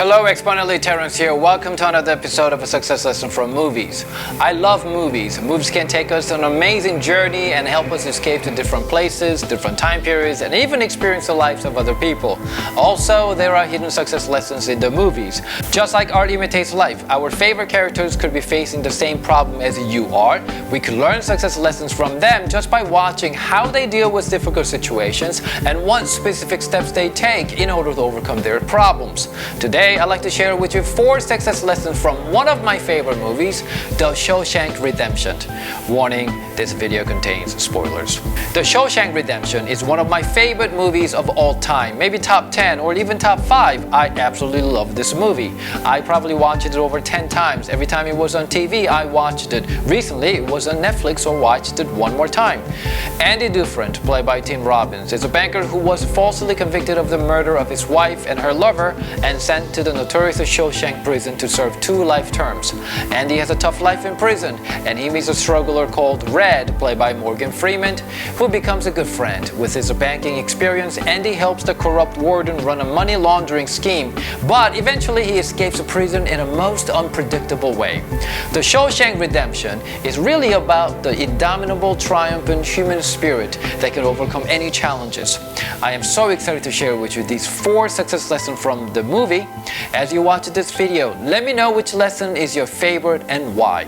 Hello, Exponelly, Terrence here. Welcome to another episode of A Success Lesson from Movies. I love movies. Movies can take us on an amazing journey and help us escape to different places, different time periods, and even experience the lives of other people. Also, there are hidden success lessons in the movies. Just like art imitates life, our favorite characters could be facing the same problem as you are. We could learn success lessons from them just by watching how they deal with difficult situations and what specific steps they take in order to overcome their problems. Today, I'd like to share with you 4 success lessons from one of my favorite movies, The Shawshank Redemption. Warning, this video contains spoilers. The Shawshank Redemption is one of my favorite movies of all time, maybe top 10 or even top 5. I absolutely love this movie. I probably watched it over 10 times. Every time it was on TV, I watched it. Recently, it was on Netflix, so watched it one more time. Andy Dufresne, played by Tim Robbins, is a banker who was falsely convicted of the murder of his wife and her lover and sent to the notorious Shawshank prison to serve 2 life terms. Andy has a tough life in prison, and he meets a struggler called Red, played by Morgan Freeman, who becomes a good friend. With his banking experience, Andy helps the corrupt warden run a money laundering scheme, but eventually he escapes prison in a most unpredictable way. The Shawshank Redemption is really about the indomitable, triumphant human spirit that can overcome any challenges. I am so excited to share with you these 4 success lessons from the movie. As you watch this video, let me know which lesson is your favorite and why.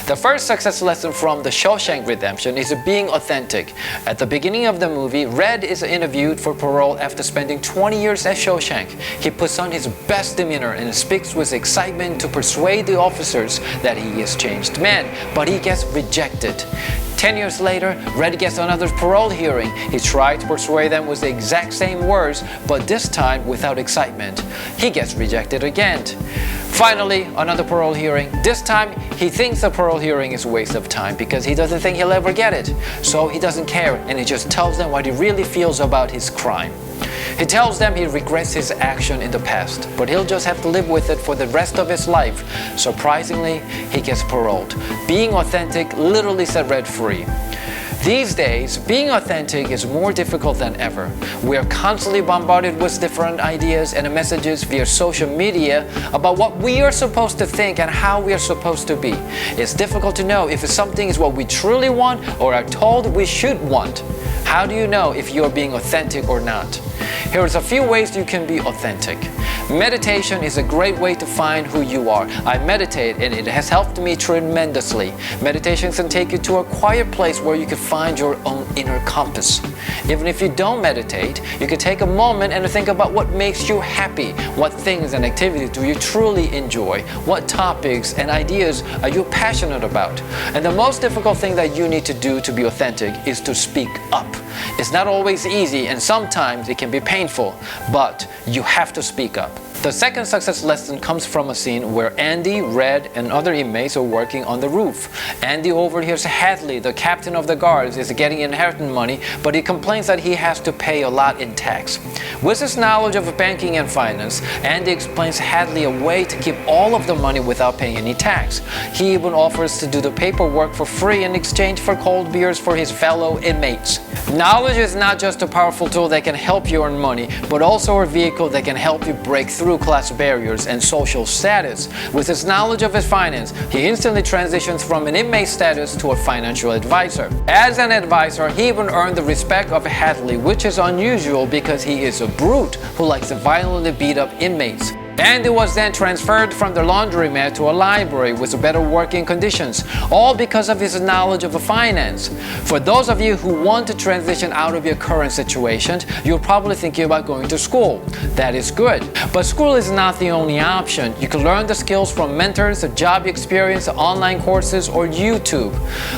The first success lesson from The Shawshank Redemption is being authentic. At the beginning of the movie, Red is interviewed for parole after spending 20 years at Shawshank. He puts on his best demeanor and speaks with excitement to persuade the officers that he is a changed man, but he gets rejected. 10 years later, Red gets another parole hearing. He tried to persuade them with the exact same words, but this time without excitement. He gets rejected again. Finally, another parole hearing. This time, he thinks the parole hearing is a waste of time because he doesn't think he'll ever get it. So he doesn't care, and he just tells them what he really feels about his crime. He tells them he regrets his action in the past, but he'll just have to live with it for the rest of his life. Surprisingly, he gets paroled. Being authentic literally set Red free. These days, being authentic is more difficult than ever. We are constantly bombarded with different ideas and messages via social media about what we are supposed to think and how we are supposed to be. It's difficult to know if something is what we truly want or are told we should want. How do you know if you are being authentic or not? Here's a few ways you can be authentic. Meditation is a great way to find who you are. I meditate and it has helped me tremendously. Meditation can take you to a quiet place where you can find your own inner compass. Even if you don't meditate, you can take a moment and think about what makes you happy. What things and activities do you truly enjoy? What topics and ideas are you passionate about? And the most difficult thing that you need to do to be authentic is to speak up. It's not always easy, and sometimes it can be painful, but you have to speak up. The second success lesson comes from a scene where Andy, Red, and other inmates are working on the roof. Andy overhears Hadley, the captain of the guards, is getting inheritance money, but he complains that he has to pay a lot in tax. With his knowledge of banking and finance, Andy explains Hadley a way to keep all of the money without paying any tax. He even offers to do the paperwork for free in exchange for cold beers for his fellow inmates. Knowledge is not just a powerful tool that can help you earn money, but also a vehicle that can help you break through class barriers and social status. With his knowledge of his finance, he instantly transitions from an inmate status to a financial advisor. As an advisor, he even earned the respect of Hadley, which is unusual because he is a brute who likes to violently beat up inmates. Andy was then transferred from the laundromat to a library with better working conditions, all because of his knowledge of finance. For those of you who want to transition out of your current situation, you're probably thinking about going to school. That is good. But school is not the only option. You can learn the skills from mentors, job experience, online courses, or YouTube.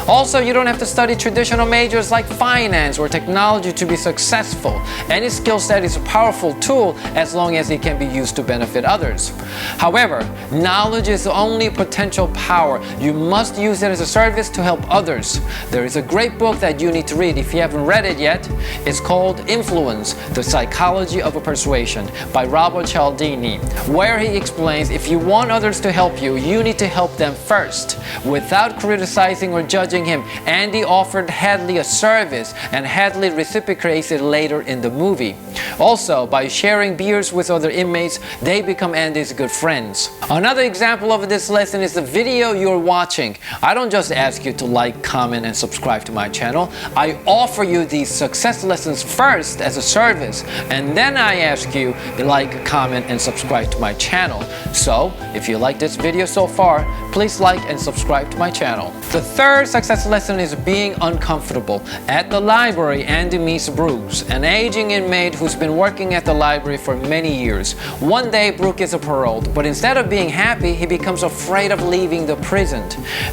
Also, you don't have to study traditional majors like finance or technology to be successful. Any skill set is a powerful tool as long as it can be used to benefit others. However, knowledge is the only potential power. You must use it as a service to help others. There is a great book that you need to read if you haven't read it yet. It's called Influence, The Psychology of Persuasion by Robert Cialdini, where he explains if you want others to help you, you need to help them first. Without criticizing or judging him, Andy offered Hadley a service, and Hadley reciprocates it later in the movie. Also, by sharing beers with other inmates, they become Andy's good friends. Another example of this lesson is the video you're watching. I don't just ask you to like, comment, and subscribe to my channel. I offer you these success lessons first as a service, and then I ask you to like, comment, and subscribe to my channel. So, if you like this video so far, please like and subscribe to my channel. The third success lesson is being uncomfortable. At the library, Andy meets Brooks, an aging inmate who's been working at the library for many years. One day, Brooks is paroled, but instead of being happy, he becomes afraid of leaving the prison.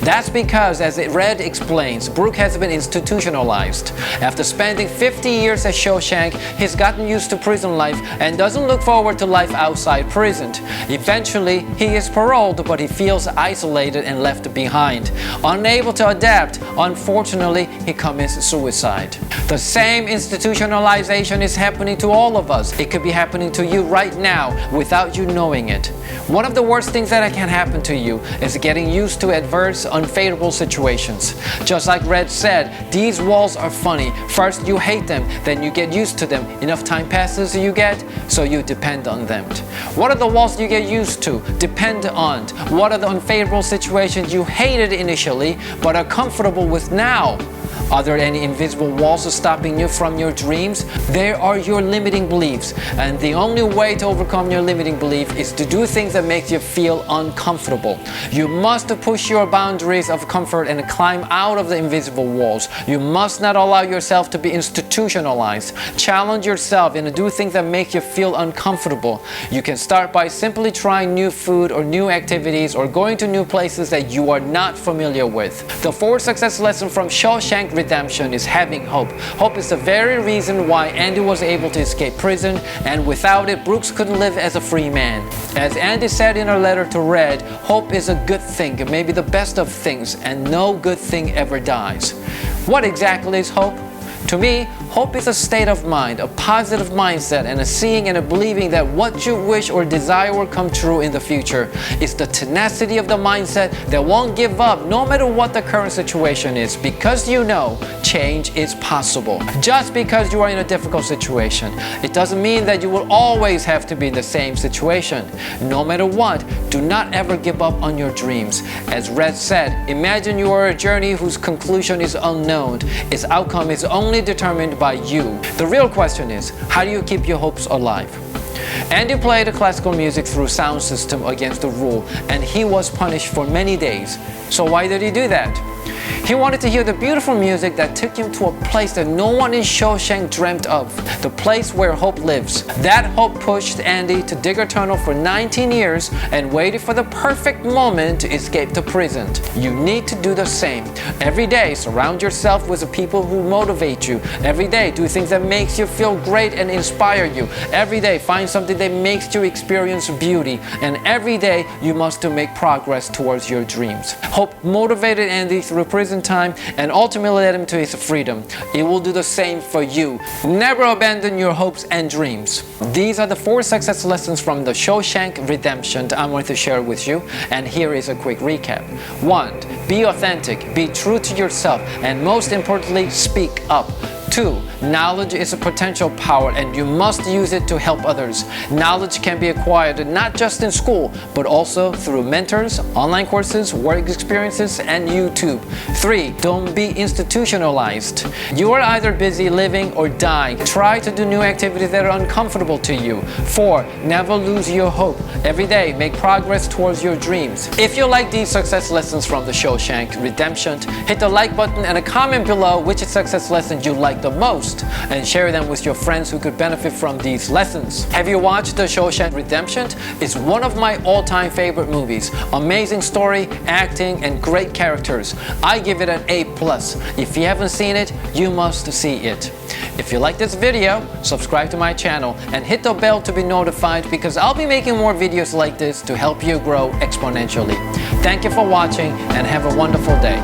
That's because, as Red explains, Brooks has been institutionalized. After spending 50 years at Shawshank, he's gotten used to prison life and doesn't look forward to life outside prison. Eventually, he is paroled, but he feels isolated and left behind. Unable to adapt, unfortunately, he commits suicide. The same institutionalization is happening to all of us. It could be happening to you right now without you knowing it. One of the worst things that can happen to you is getting used to adverse, unfavorable situations. Just like Red said, these walls are funny. First you hate them, then you get used to them. Enough time passes you get, so you depend on them. What are the walls you get used to, depend on? What are the unfavorable situations you hated initially, but are comfortable with now? Are there any invisible walls stopping you from your dreams? They are your limiting beliefs, and the only way to overcome your limiting belief is to do things that make you feel uncomfortable. You must push your boundaries of comfort and climb out of the invisible walls. You must not allow yourself to be institutionalized. Challenge yourself and do things that make you feel uncomfortable. You can start by simply trying new food or new activities or going to new places that you are not familiar with. The fourth success lesson from Shawshank Redemption is having hope. Hope is the very reason why Andy was able to escape prison, and without it, Brooks couldn't live as a free man. As Andy said in her letter to Red, hope is a good thing, maybe the best of things, and no good thing ever dies. What exactly is hope? To me, hope is a state of mind, a positive mindset, and a seeing and a believing that what you wish or desire will come true in the future. It's the tenacity of the mindset that won't give up no matter what the current situation is, because you know change is possible. Just because you are in a difficult situation, it doesn't mean that you will always have to be in the same situation. No matter what, do not ever give up on your dreams. As Red said, imagine you are a journey whose conclusion is unknown. Its outcome is only determined by you. The real question is, how do you keep your hopes alive? Andy played classical music through sound system against the rule, and he was punished for many days. So why did he do that? He wanted to hear the beautiful music that took him to a place that no one in Shawshank dreamt of, the place where hope lives. That hope pushed Andy to dig a tunnel for 19 years and waited for the perfect moment to escape to prison. You need to do the same. Every day, surround yourself with the people who motivate you. Every day, do things that makes you feel great and inspire you. Every day, find something that makes you experience beauty. And every day, you must make progress towards your dreams. Hope motivated Andy through prison time and ultimately led him to his freedom. It will do the same for you. Never abandon your hopes and dreams. These are the 4 success lessons from the Shawshank Redemption that I want to share with you, and here is a quick recap. 1. Be authentic, be true to yourself, and most importantly, speak up. 2. Knowledge is a potential power and you must use it to help others. Knowledge can be acquired not just in school, but also through mentors, online courses, work experiences, and YouTube. 3. Don't be institutionalized. You are either busy living or dying. Try to do new activities that are uncomfortable to you. 4. Never lose your hope. Every day, make progress towards your dreams. If you like these success lessons from the Shawshank Redemption, hit the like button and a comment below which success lessons you like the most, and share them with your friends who could benefit from these lessons. Have you watched the Shawshank Redemption? It's one of my all-time favorite movies. Amazing story, acting, and great characters. I give it an A+. If you haven't seen it, you must see it. If you like this video, subscribe to my channel and hit the bell to be notified, because I'll be making more videos like this to help you grow exponentially. Thank you for watching and have a wonderful day.